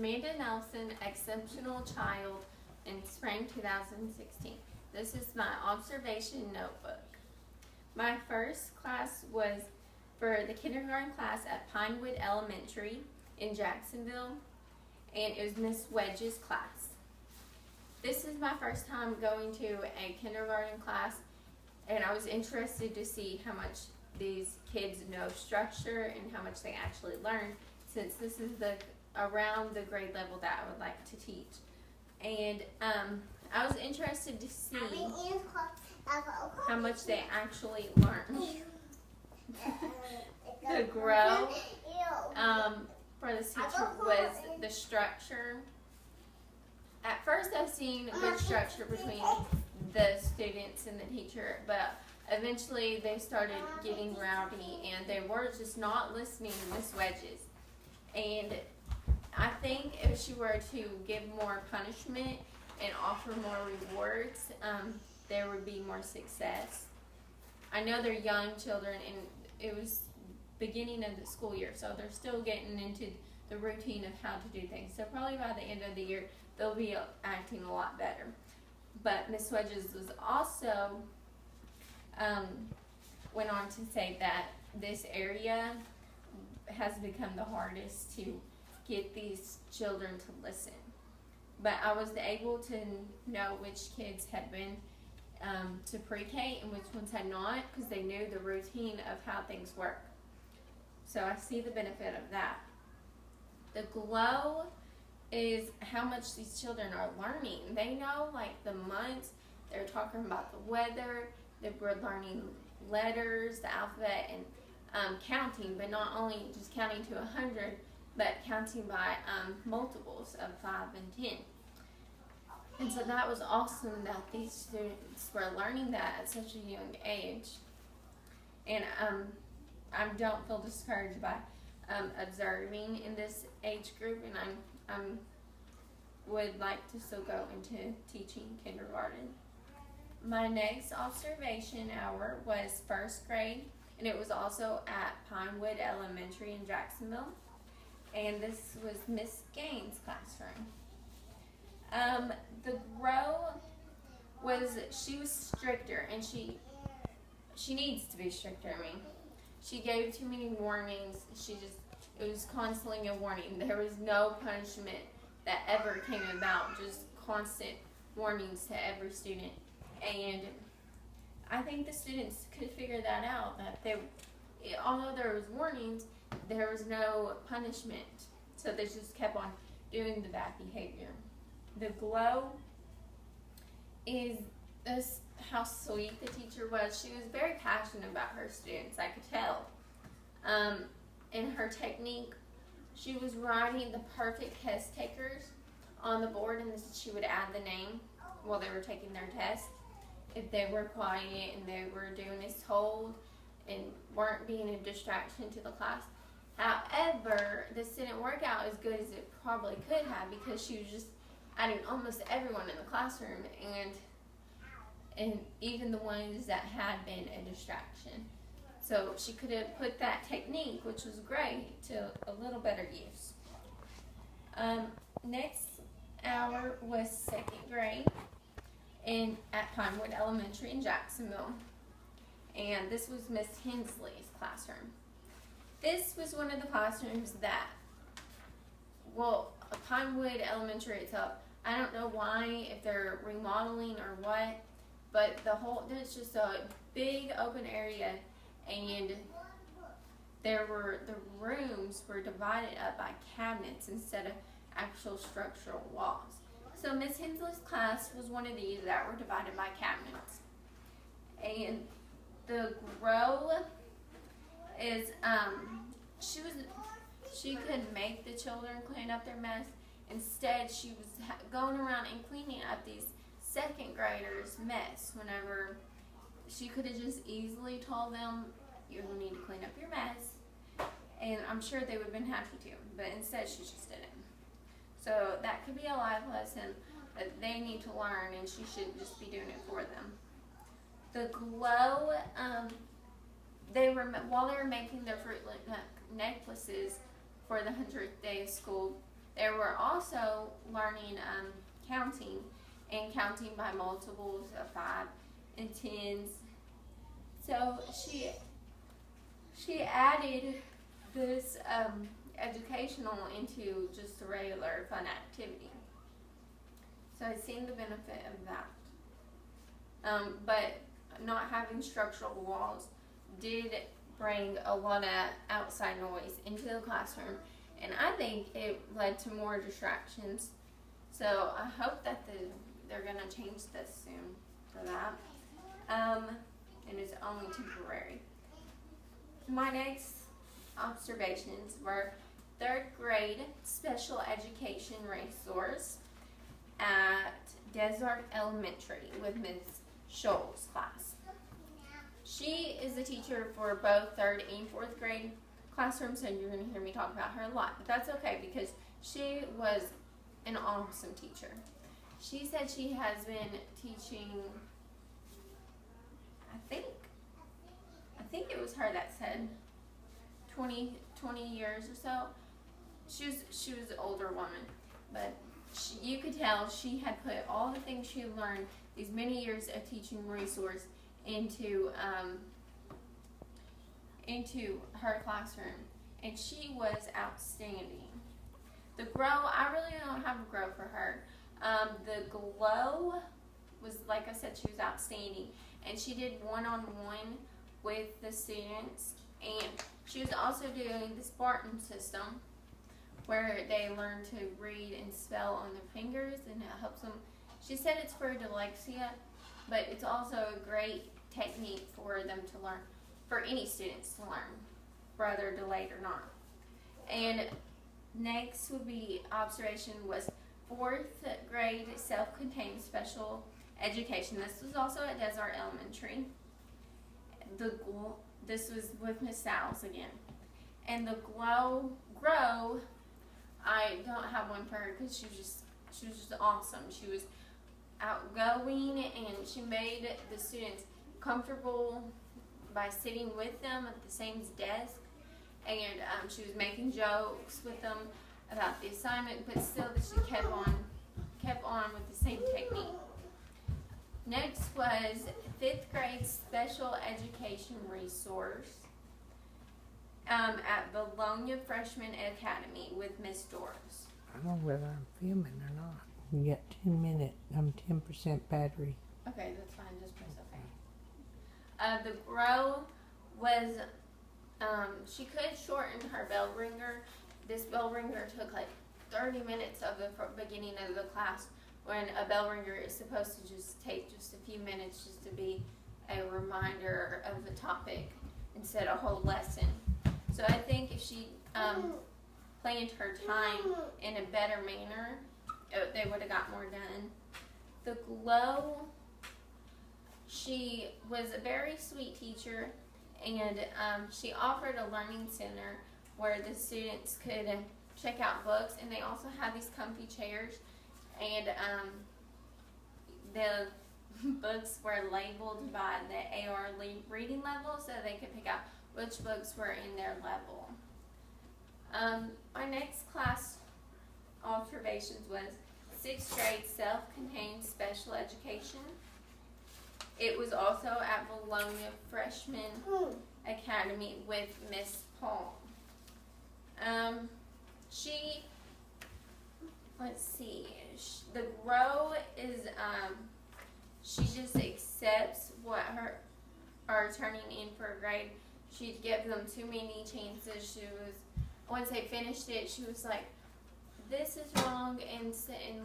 Amanda Nelson, Exceptional Child, in spring 2016. This is my observation notebook. My first class was for the kindergarten class at Pinewood Elementary in Jacksonville, and it was Miss Wedge's class. This is my first time going to a kindergarten class, and I was interested to see how much these kids know structure and how much they actually learn, since this is around the grade level that I would like to teach. And I was interested to see how much they actually learn. The grow for this teacher was the structure. At first I've seen good structure between the students and the teacher, but eventually they started getting rowdy and they were just not listening to Miss Wedges. And I think if she were to give more punishment and offer more rewards, there would be more success. I know they're young children and it was beginning of the school year, so they're still getting into the routine of how to do things. So probably by the end of the year, they'll be acting a lot better. But Miss Wedges was also went on to say that this area has become the hardest to get these children to listen. But I was able to know which kids had been to pre-K and which ones had not, because they knew the routine of how things work. So I see the benefit of that. The glow is how much these children are learning. They know like the months, they're talking about the weather, they're learning letters, the alphabet, and counting, but not only just counting to 100, but counting by multiples of 5 and 10. And so that was awesome that these students were learning that at such a young age. And I don't feel discouraged by observing in this age group, and I would like to still go into teaching kindergarten. My next observation hour was first grade, and it was also at Pinewood Elementary in Jacksonville. And this was Miss Gaines' classroom. The grow was, she was stricter, and she needs to be stricter. I mean, she gave too many warnings. It was constantly a warning. There was no punishment that ever came about, just constant warnings to every student. And I think the students could figure that out, that although there was warnings, there was no punishment. So they just kept on doing the bad behavior. The glow is how sweet the teacher was. She was very passionate about her students, I could tell. In her technique, she was writing the perfect test takers on the board, and she would add the name while they were taking their test. If they were quiet and they were doing as told and weren't being a distraction to the class. However, this didn't work out as good as it probably could have, because she was just adding almost everyone in the classroom, and even the ones that had been a distraction. So she could have put that technique, which was great, to a little better use. Next hour was second grade at Pinewood Elementary in Jacksonville. And this was Miss Hensley's classroom. This was one of the classrooms that, well, Pinewood Elementary itself, I don't know why, if they're remodeling or what, but there's just a big open area, and the rooms were divided up by cabinets instead of actual structural walls. So Miss Hensley's class was one of these that were divided by cabinets. And the grow is, she could make the children clean up their mess. Instead, she was going around and cleaning up these second graders' mess. Whenever she could have just easily told them, you need to clean up your mess, and I'm sure they would have been happy to, but instead she just didn't. So that could be a life lesson that they need to learn, and she should just be doing it for them. The glow, while they were making their fruit necklaces for the 100th day of school, They were also learning counting, and counting by multiples of 5 and 10s. So she added this educational into just a regular fun activity. So I've seen the benefit of that. But not having structural walls did bring a lot of outside noise into the classroom, and I think it led to more distractions. So I hope that they're going to change this soon for that. And it's only temporary. My next observations were 3rd grade special education resource at Desert Elementary with Ms. Scholl's class. She is a teacher for both 3rd and 4th grade classrooms, so you're going to hear me talk about her a lot, but that's okay because she was an awesome teacher. She said she has been teaching, I think it was her that said 20 years or so. She was an older woman, but you could tell she had put all the things she had learned, these many years of teaching resource, into her classroom, and she was outstanding. The grow, I really don't have a grow for her. The glow was, like I said, she was outstanding, and she did one-on-one with the students, and she was also doing the Spartan system where they learn to read and spell on their fingers, and it helps them. She said it's for dyslexia, but it's also a great technique for them to learn, for any students to learn, whether delayed or not. And next would be observation was 4th grade self-contained special education. This was also at Desert Elementary. This was with Miss Sals again. And the grow, I don't have one for her because she was just awesome. She was outgoing, and she made the students comfortable by sitting with them at the same desk, and she was making jokes with them about the assignment, but still she kept on with the same technique. Next was 5th grade special education resource at Bologna Freshman Academy with Miss Doris. I don't know whether I'm filming or not. We got 10 minutes. I'm 10% battery. Okay, that's fine. Just press OK. The grow was, she could shorten her bell ringer. This bell ringer took like 30 minutes of the beginning of the class, when a bell ringer is supposed to just take just a few minutes just to be a reminder of the topic instead of a whole lesson. So I think if she planned her time in a better manner, they would have got more done. The glow, she was a very sweet teacher, and she offered a learning center where the students could check out books, and they also had these comfy chairs, and the books were labeled by the AR reading level, so they could pick out which books were in their level. Our next class observations was 6th grade self-contained special education. It was also at Bologna Freshman Academy with Miss Paul. Let's see, the grow is, she just accepts what her are turning in for a grade. She'd give them too many chances. Once they finished it, she was like, this is wrong, and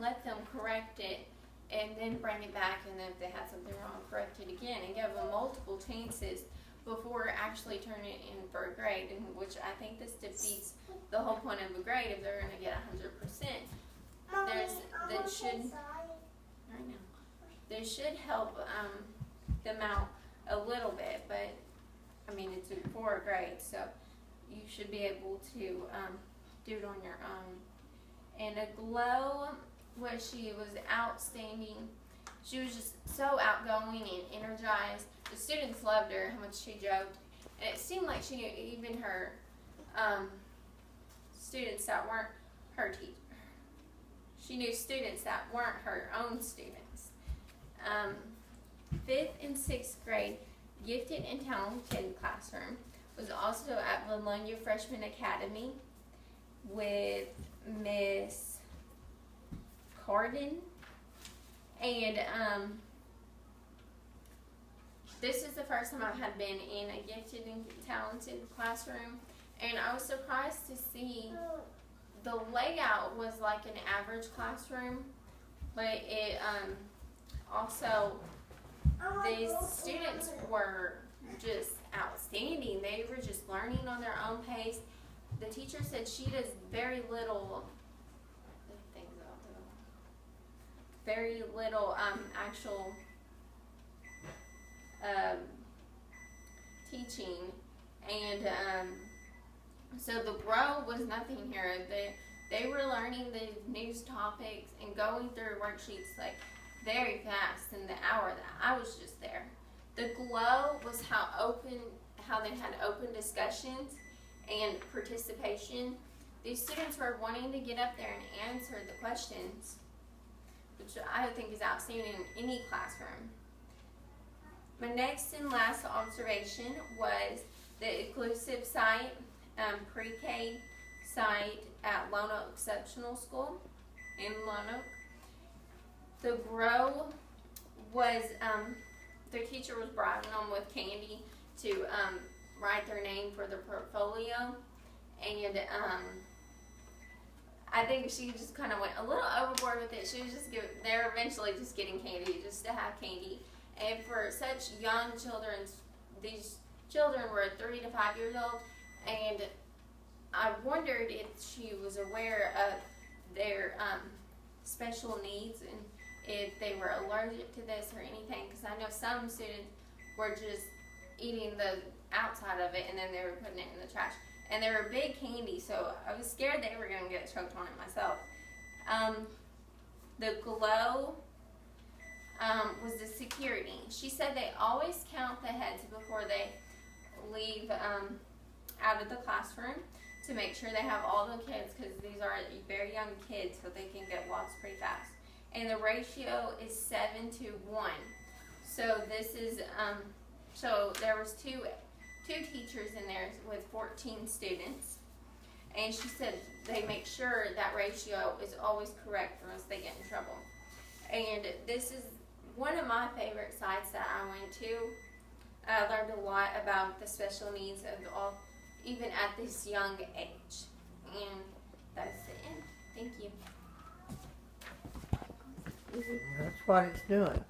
let them correct it, and then bring it back, and then if they had something wrong, correct it again, and give them multiple chances before actually turning it in for a grade, and which I think this defeats the whole point of a grade if they're going to get 100%. They should help them out a little bit, but I mean, it's for a grade, so you should be able to do it on your own. And a glow, where she was outstanding. She was just so outgoing and energized. The students loved her, how much she joked. And it seemed like even her students that weren't she knew students that weren't her own students. 5th and 6th grade gifted and talented classroom was also at Bologna Freshman Academy with Miss Carden, and this is the first time I had been in a gifted and talented classroom, and I was surprised to see the layout was like an average classroom, but it also, these students were just outstanding. They were just learning on their own pace. The teacher said she does very little actual teaching, and so the grow was nothing here. They were learning the news topics and going through worksheets like very fast in the hour that I was just there. The glow was how they had open discussions and participation. These students were wanting to get up there and answer the questions, which I think is outstanding in any classroom. My next and last observation was the inclusive site, pre-K site at Lone Oak Exceptional School in Lone Oak. The grow was, their teacher was bribing them with candy to write their name for their portfolio, and I think she just kind of went a little overboard with it. She was just they're eventually just getting candy just to have candy. And for such young children, these children were 3 to 5 years old, and I wondered if she was aware of their special needs and if they were allergic to this or anything, because I know some students were just eating the outside of it and then they were putting it in the trash. And they were big candy, so I was scared they were going to get choked on it myself. The glow was the security. She said they always count the heads before they leave out of the classroom to make sure they have all the kids, because these are very young kids, so they can get lost pretty fast. And the ratio is 7 to 1. So this is so there was two teachers in there with 14 students, and she said they make sure that ratio is always correct or else they get in trouble. And this is one of my favorite sites that I went to. I learned a lot about the special needs of all, even at this young age. And that's the end. Thank you. That's what it's doing.